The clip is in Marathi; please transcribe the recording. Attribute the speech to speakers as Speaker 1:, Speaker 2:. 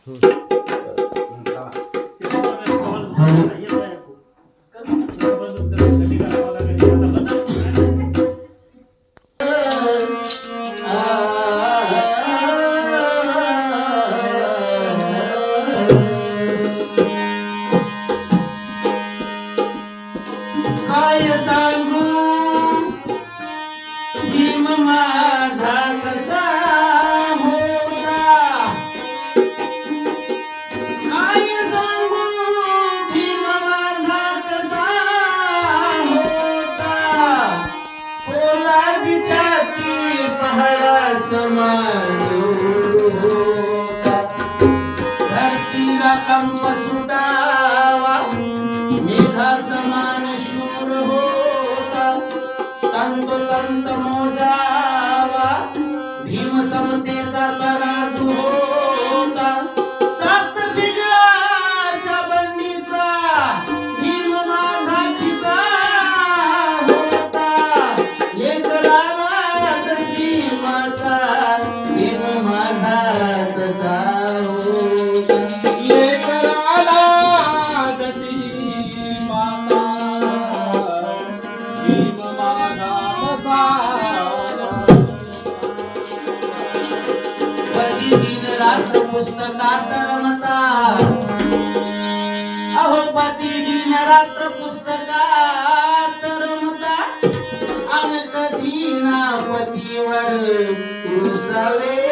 Speaker 1: काय सांगू भीम माझा कसा होता, काय सांगू भीम माझा कसा होता, पोलादी छाती पहाडा समान होता, धरतीला कंप सुटावा मेघा समान शूर होता, तंतोतंत मोजावा भीम समतेचा तराजू होता, सात दिग्गजाच्या बंडीचा भीम माझा खिसा होता, लेकराला जशी माता भीम माझा तसा होता, लेकराला जशी माता भीम माझा तसा होता, पती दिन रात्र पुस्तकात रमता, अहो पती दिन रात्र पुस्तकात रमता, अन कधी ना पतीवर उसावे